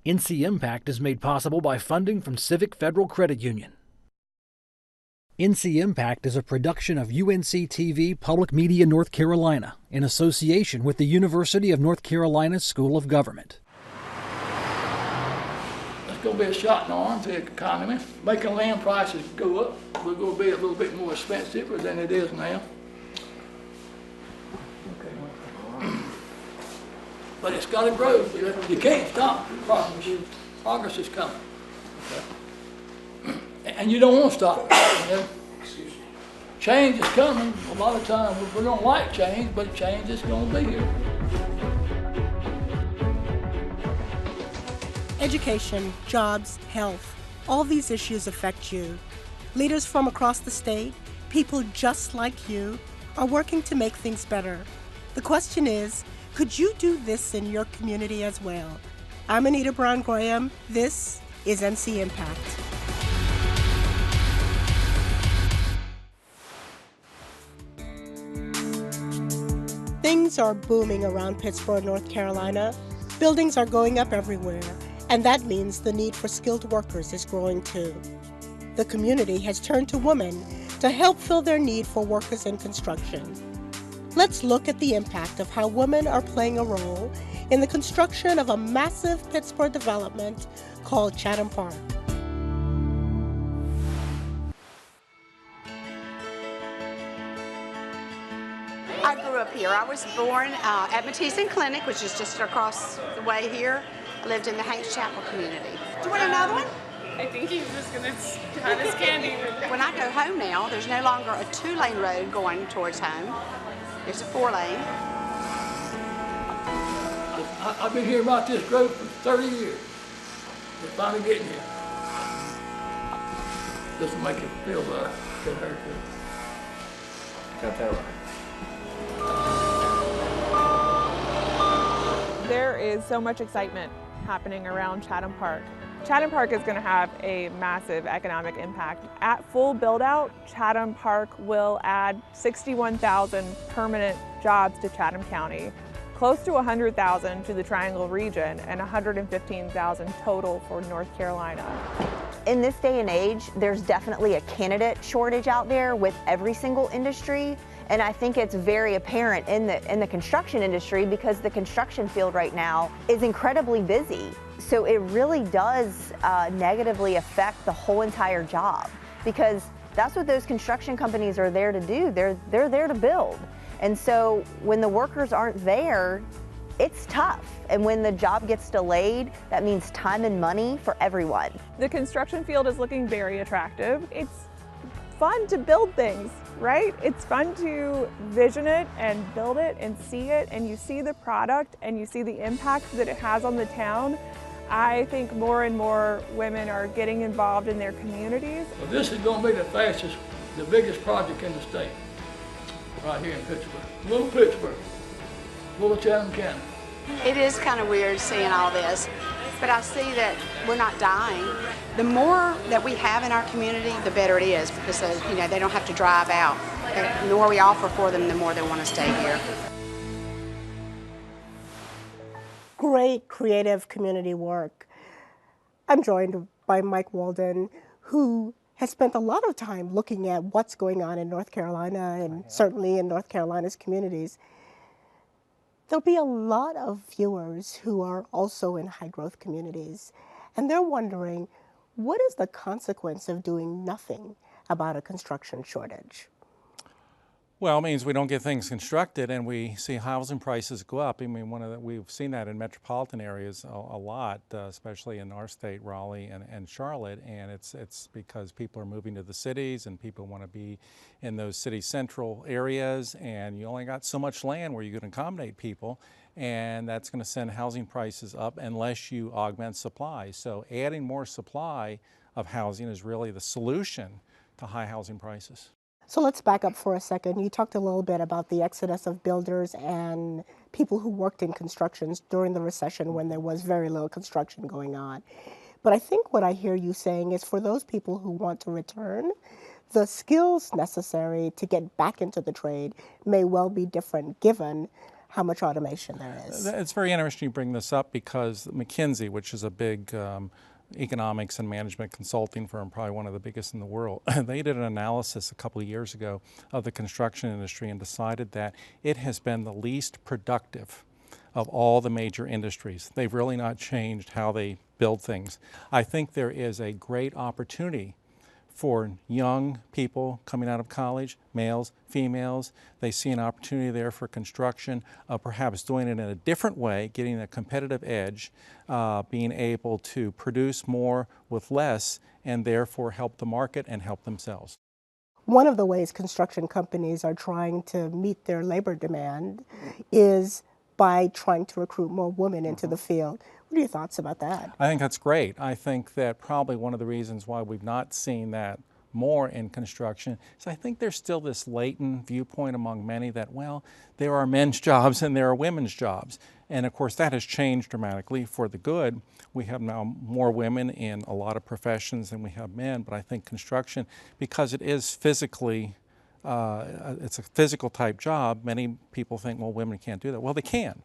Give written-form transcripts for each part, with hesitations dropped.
ncIMPACT is made possible by funding from Civic Federal Credit Union. ncIMPACT is a production of UNC-TV Public Media North Carolina in association with the University of North Carolina School of Government. It's going to be a shot in the arm to the economy. Making land prices go up. We're going to be a little bit more expensive than it is now. But it's got to grow. You can't stop progress. Progress is coming. Okay. And you don't want to stop it. You know? Change is coming. A lot of times we don't like change, but change is going to be here. Education, jobs, health, all these issues affect you. Leaders from across the state, people just like you, are working to make things better. The question is, could you do this in your community as well? I'm Anita Brown-Graham. This is ncIMPACT. Things are booming around Pittsboro, North Carolina. Buildings are going up everywhere, and that means the need for skilled workers is growing too. The community has turned to women to help fill their need for workers in construction. Let's look at the impact of how women are playing a role in the construction of a massive Pittsburgh development called Chatham Park. I grew up here. I was born at Matisse Clinic, which is just across the way here. I lived in the Hanks Chapel community. Do you want another one? I think he's just going to have his candy. When I go home now, there's no longer a 2-lane road going towards home. There's a 4-lane. I've been hearing about this growth for 30 years. We're finally getting here. Just to make it feel better. Got that right. There is so much excitement happening around Chatham Park. Chatham Park is going to have a massive economic impact. At full build-out, Chatham Park will add 61,000 permanent jobs to Chatham County, close to 100,000 to the Triangle region, and 115,000 total for North Carolina. In this day and age, there's definitely a candidate shortage out there with every single industry. And I think it's very apparent in the construction industry because the construction field right now is incredibly busy. So it really does negatively affect the whole entire job because that's what those construction companies are there to do. They're there to build. And so when the workers aren't there, it's tough. And when the job gets delayed, that means time and money for everyone. The construction field is looking very attractive. It's fun to build things, right? It's fun to vision it and build it and see it, and you see the product and you see the impact that it has on the town. I think more and more women are getting involved in their communities. Well, this is going to be the fastest, the biggest project in the state, right here in Pittsburgh. Little Chatham County. It is kind of weird seeing all this, but I see that we're not dying. The more that we have in our community, the better it is because they don't have to drive out. The more we offer for them, the more they want to stay here. Great creative community work. I'm joined by Mike Walden, who has spent a lot of time looking at what's going on in North Carolina and certainly in North Carolina's communities. There'll be a lot of viewers who are also in high-growth communities, and they're wondering, what is the consequence of doing nothing about a construction shortage? Well, it means we don't get things constructed and we see housing prices go up. I mean, we've seen that in metropolitan areas a lot, especially in our state, Raleigh and Charlotte, and it's because people are moving to the cities and people want to be in those city central areas, and you only got so much land where you can accommodate people, and that's going to send housing prices up unless you augment supply. So adding more supply of housing is really the solution to high housing prices. So let's back up for a second. You talked a little bit about the exodus of builders and people who worked in constructions during the recession when there was very little construction going on. But I think what I hear you saying is for those people who want to return, the skills necessary to get back into the trade may well be different given how much automation there is. It's very interesting you bring this up because McKinsey, which is a big economics and management consulting firm, probably one of the biggest in the world, they did an analysis a couple of years ago of the construction industry and decided that it has been the least productive of all the major industries. They've really not changed how they build things. I think there is a great opportunity for young people coming out of college, males, females. They see an opportunity there for construction, perhaps doing it in a different way, getting a competitive edge, being able to produce more with less, and therefore help the market and help themselves. One of the ways construction companies are trying to meet their labor demand is by trying to recruit more women into the field. What are your thoughts about that? I think that's great. I think that probably one of the reasons why we've not seen that more in construction is I think there's still this latent viewpoint among many that, well, there are men's jobs and there are women's jobs. And of course that has changed dramatically for the good. We have now more women in a lot of professions than we have men, but I think construction, because it is physically it's a physical type job, many people think, well, women can't do that. Well, they can.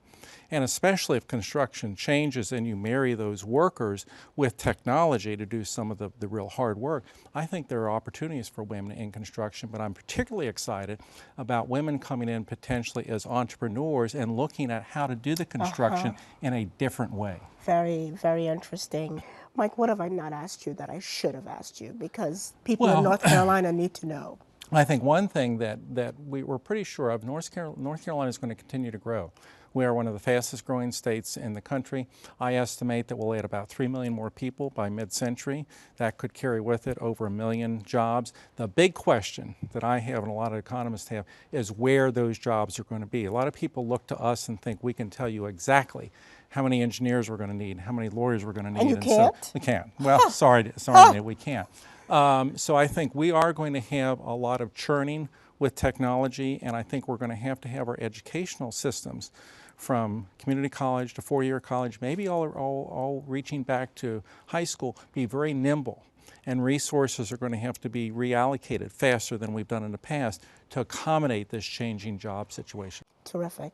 And especially if construction changes and you marry those workers with technology to do some of the real hard work, I think there are opportunities for women in construction, but I'm particularly excited about women coming in potentially as entrepreneurs and looking at how to do the construction in a different way. Very, very interesting. Mike, what have I not asked you that I should have asked you? Because people in North Carolina need to know. I think one thing that we're pretty sure of, North Carolina is going to continue to grow. We are one of the fastest growing states in the country. I estimate that we'll add about 3 million more people by mid-century. That could carry with it over 1 million jobs. The big question that I have and a lot of economists have is where those jobs are going to be. A lot of people look to us and think we can tell you exactly how many engineers we're going to need, how many lawyers we're going to need. And you can't? So we can't. Well, sorry, Nate, we can't. So I think we are going to have a lot of churning with technology, and I think we're going to have our educational systems from community college to four-year college, maybe all reaching back to high school, be very nimble. And resources are going to have to be reallocated faster than we've done in the past to accommodate this changing job situation. Terrific.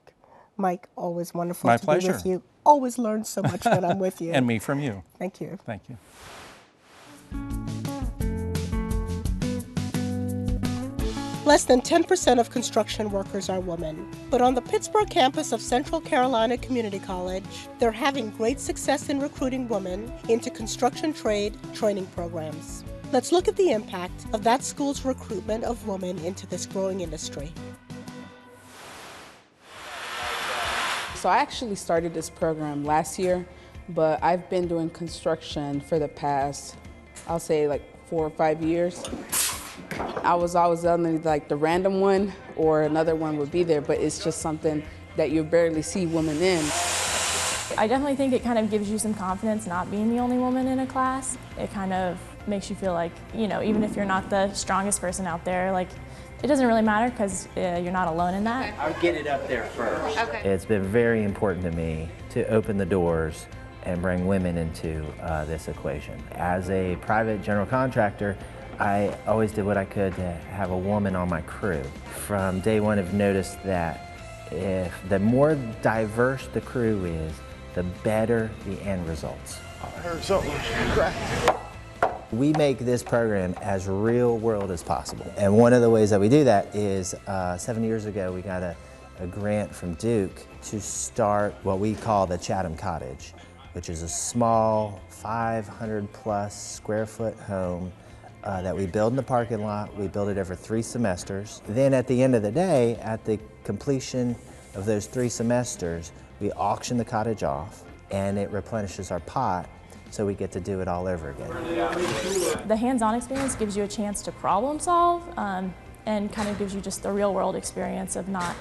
Mike, always wonderful My to pleasure. be with you. Always learn so much when I'm with you. And me from you. Thank you. Thank you. Less than 10% of construction workers are women. But on the Pittsburgh campus of Central Carolina Community College, they're having great success in recruiting women into construction trade training programs. Let's look at the impact of that school's recruitment of women into this growing industry. So I actually started this program last year, but I've been doing construction for the past, I'll say like 4 or 5 years. I was always on like the random one or another one would be there, but it's just something that you barely see women in. I definitely think it kind of gives you some confidence not being the only woman in a class. It kind of makes you feel like, you know, even if you're not the strongest person out there, like it doesn't really matter because you're not alone in that. I'll get it up there first. Okay. It's been very important to me to open the doors and bring women into this equation. As a private general contractor, I always did what I could to have a woman on my crew. From day one, I've noticed that if the more diverse the crew is, the better the end results are. I heard something crack. We make this program as real world as possible. And one of the ways that we do that is 7 years ago, we got a grant from Duke to start what we call the Chatham Cottage, which is a small 500+ square foot home that we build in the parking lot. We build it over 3 semesters. Then at the end of the day, at the completion of those 3 semesters, we auction the cottage off and it replenishes our pot so we get to do it all over again. The hands-on experience gives you a chance to problem solve and kind of gives you just the real world experience of not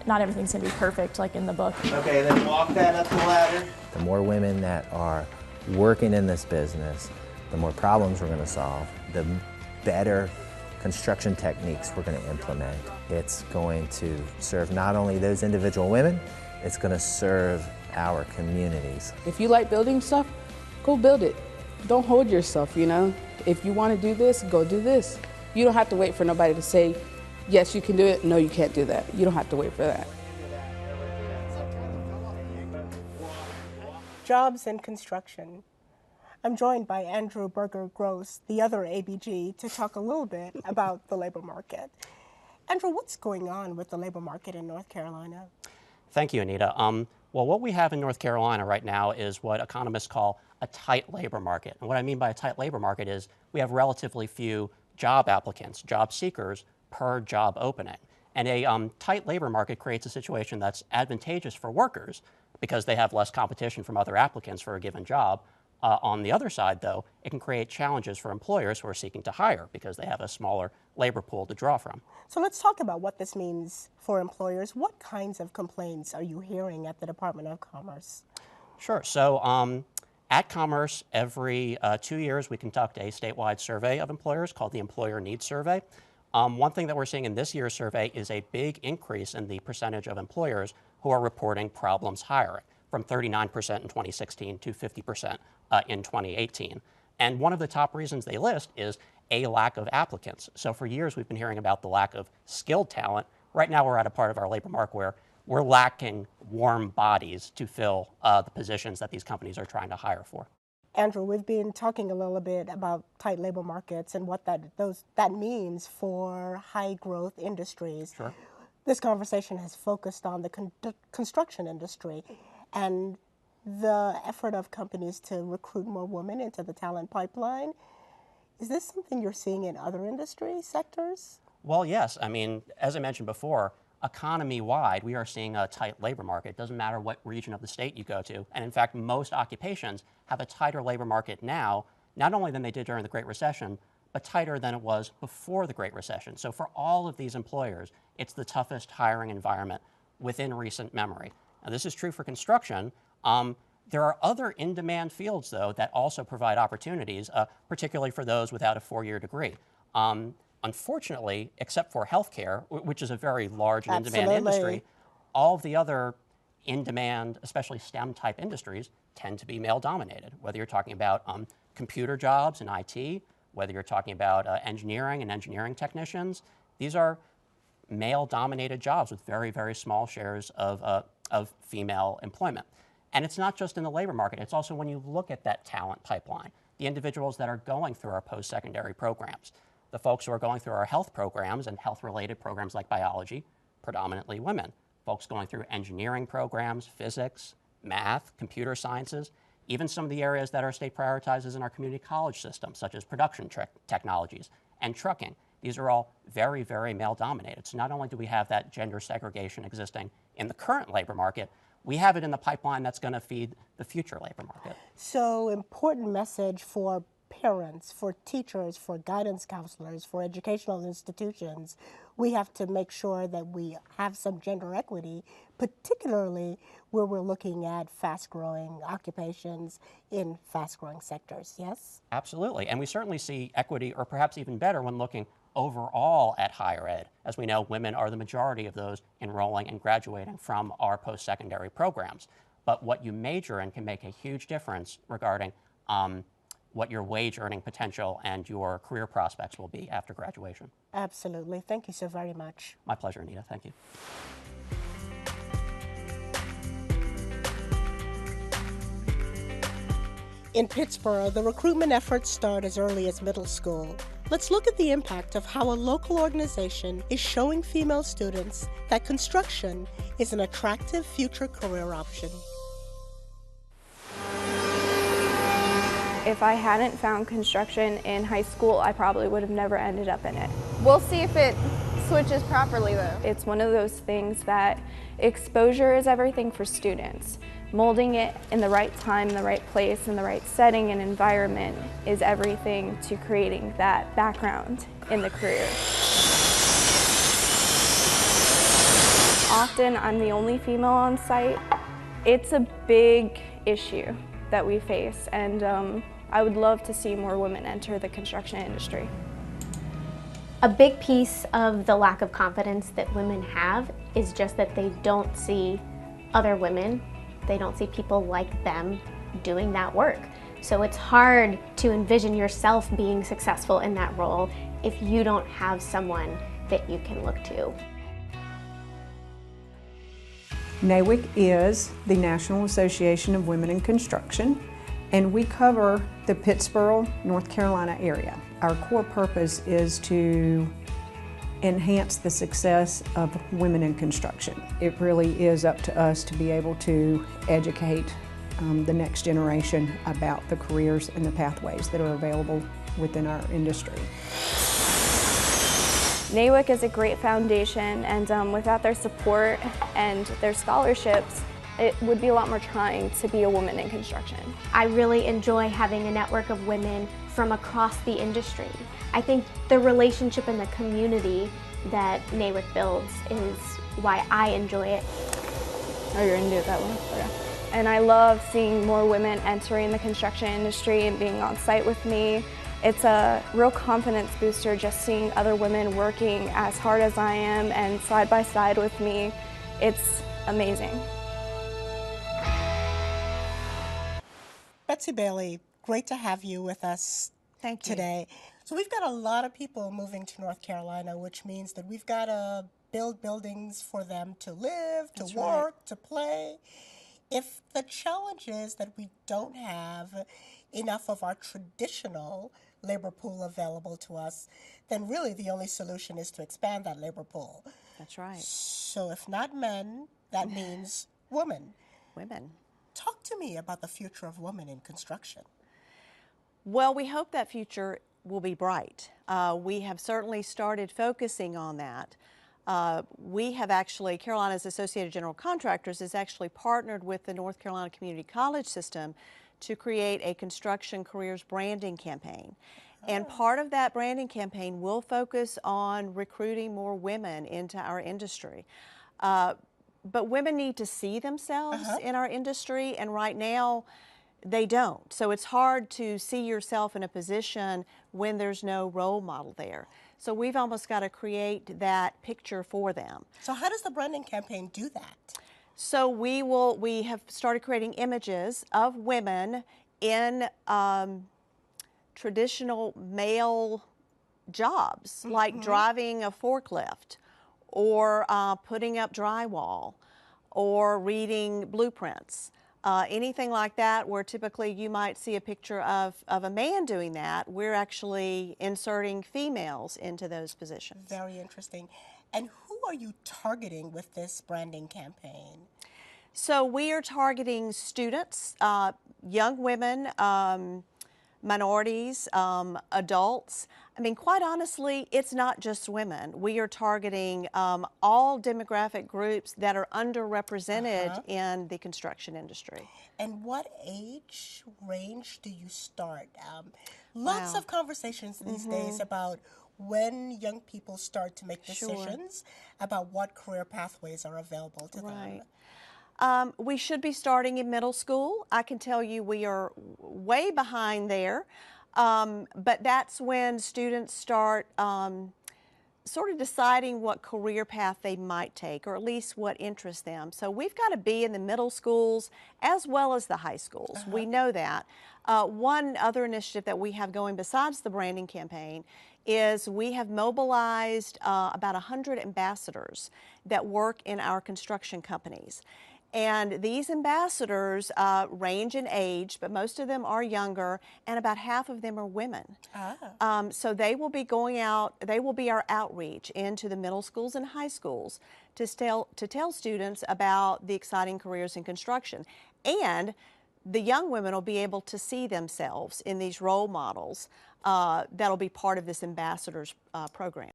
everything's gonna be perfect like in the book. Okay, then walk that up the ladder. The more women that are working in this business, the more problems we're going to solve, the better construction techniques we're going to implement. It's going to serve not only those individual women, it's going to serve our communities. If you like building stuff, go build it. Don't hold yourself, you know. If you want to do this, go do this. You don't have to wait for nobody to say, yes, you can do it, no, you can't do that. You don't have to wait for that. jobs in construction. I'm joined by Andrew Berger-Gross, the other ABG, to talk a little bit about the labor market. Andrew, what's going on with the labor market in North Carolina? Thank you, Anita. Well, what we have in North Carolina right now is what economists call a tight labor market. And what I mean by a tight labor market is we have relatively few job applicants, job seekers, per job opening. And a tight labor market creates a situation that's advantageous for workers because they have less competition from other applicants for a given job. On the other side, though, it can create challenges for employers who are seeking to hire because they have a smaller labor pool to draw from. So let's talk about what this means for employers. What kinds of complaints are you hearing at the Department of Commerce? Sure. So at Commerce, every 2 years, we conduct a statewide survey of employers called the Employer Needs Survey. One thing that we're seeing in this year's survey is a big increase in the percentage of employers who are reporting problems hiring, from 39% in 2016 to 50% in 2018. And one of the top reasons they list is a lack of applicants. So for years, we've been hearing about the lack of skilled talent. Right now, we're at a part of our labor market where we're lacking warm bodies to fill the positions that these companies are trying to hire for. Andrew, we've been talking a little bit about tight labor markets and what that means for high growth industries. Sure. This conversation has focused on the construction industry and the effort of companies to recruit more women into the talent pipeline. Is this something you're seeing in other industry sectors? Well, yes. I mean, as I mentioned before, economy-wide, we are seeing a tight labor market. It doesn't matter what region of the state you go to. And in fact, most occupations have a tighter labor market now, not only than they did during the Great Recession, but tighter than it was before the Great Recession. So for all of these employers, it's the toughest hiring environment within recent memory. Now, this is true for construction. There are other in-demand fields, though, that also provide opportunities, particularly for those without a four-year degree. Unfortunately, except for healthcare, which is a very large and in-demand industry, all of the other in-demand, especially STEM-type industries, tend to be male-dominated. Whether you're talking about computer jobs in IT, whether you're talking about engineering and engineering technicians, these are male-dominated jobs with very, very small shares of female employment. And it's not just in the labor market, it's also when you look at that talent pipeline, the individuals that are going through our post-secondary programs, the folks who are going through our health programs and health-related programs like biology, predominantly women, folks going through engineering programs, physics, math, computer sciences, even some of the areas that our state prioritizes in our community college system, such as production technologies and trucking. These are all very, very male-dominated. So not only do we have that gender segregation existing in the current labor market, we have it in the pipeline that's going to feed the future labor market. So important message for parents, for teachers, for guidance counselors, for educational institutions. We have to make sure that we have some gender equity, particularly where we're looking at fast-growing occupations in fast-growing sectors, yes? Absolutely, and we certainly see equity, or perhaps even better, when looking overall at higher ed. As we know, women are the majority of those enrolling and graduating from our post-secondary programs. But what you major in can make a huge difference regarding what your wage earning potential and your career prospects will be after graduation. Absolutely. Thank you so very much. My pleasure, Anita. Thank you. In Pittsboro, the recruitment efforts start as early as middle school. Let's look at the impact of how a local organization is showing female students that construction is an attractive future career option. If I hadn't found construction in high school, I probably would have never ended up in it. We'll see if it switches properly though. It's one of those things that exposure is everything for students. Molding it in the right time, in the right place, in the right setting and environment is everything to creating that background in the career. Often I'm the only female on site. It's a big issue that we face, and I would love to see more women enter the construction industry. A big piece of the lack of confidence that women have is just that they don't see other women, they don't see people like them doing that work. So it's hard to envision yourself being successful in that role if you don't have someone that you can look to. NAWIC is the National Association of Women in Construction, and we cover the Pittsboro, North Carolina area. Our core purpose is to enhance the success of women in construction. It really is up to us to be able to educate the next generation about the careers and the pathways that are available within our industry. NAWIC is a great foundation, and without their support and their scholarships, it would be a lot more trying to be a woman in construction. I really enjoy having a network of women from across the industry. I think the relationship and the community that NAWIC builds is why I enjoy it. Oh, you're gonna do it that way? Okay. And I love seeing more women entering the construction industry and being on site with me. It's a real confidence booster just seeing other women working as hard as I am and side by side with me. It's amazing. Betsy Bailey, great to have you with us today. So we've got a lot of people moving to North Carolina, which means that we've got to build buildings for them to live, to work, to play. If the challenge is that we don't have enough of our traditional labor pool available to us, then really the only solution is to expand that labor pool. That's right. So if not men, that means women. Women. Talk to me about the future of women in construction. Well, we hope that future will be bright. We have certainly started focusing on that. We have actually, Carolina's Associated General Contractors has actually partnered with the North Carolina Community College system to create a construction careers branding campaign. And part of that branding campaign will focus on recruiting more women into our industry. But women need to see themselves in our industry, and right now they don't. So it's hard to see yourself in a position when there's no role model there. So we've almost got to create that picture for them. So how does the branding campaign do that? So we have started creating images of women in traditional male jobs, like driving a forklift, or putting up drywall, or reading blueprints. Anything like that, where typically you might see a picture of a man doing that, we're actually inserting females into those positions. Very interesting. And who are you targeting with this branding campaign? So we are targeting students, young women, minorities, adults. I mean, quite honestly, it's not just women. We are targeting all demographic groups that are underrepresented in the construction industry. And what age range do you start? Lots of conversations these days about when young people start to make decisions about what career pathways are available to them. We should be starting in middle school. I can tell you we are way behind there, but that's when students start sort of deciding what career path they might take, or at least what interests them. So we've got to be in the middle schools as well as the high schools. We know that. One other initiative that we have going besides the branding campaign is we have mobilized about 100 ambassadors that work in our construction companies. And these ambassadors range in age, but most of them are younger, and about half of them are women. So they will be going out, they will be our outreach into the middle schools and high schools to tell students about the exciting careers in construction. And the young women will be able to see themselves in these role models that'll be part of this ambassadors program.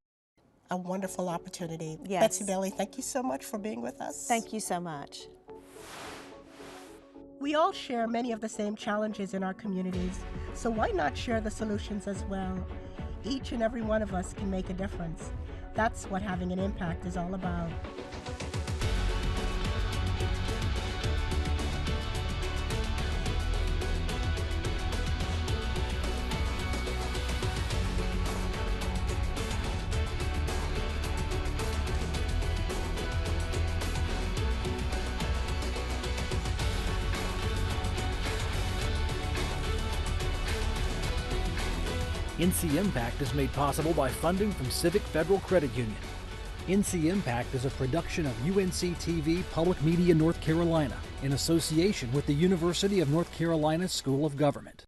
A wonderful opportunity. Yes. Betsy Bailey, thank you so much for being with us. Thank you so much. We all share many of the same challenges in our communities, so why not share the solutions as well? Each and every one of us can make a difference. That's what having an impact is all about. ncIMPACT is made possible by funding from Civic Federal Credit Union. ncIMPACT is a production of UNC-TV Public Media North Carolina in association with the University of North Carolina School of Government.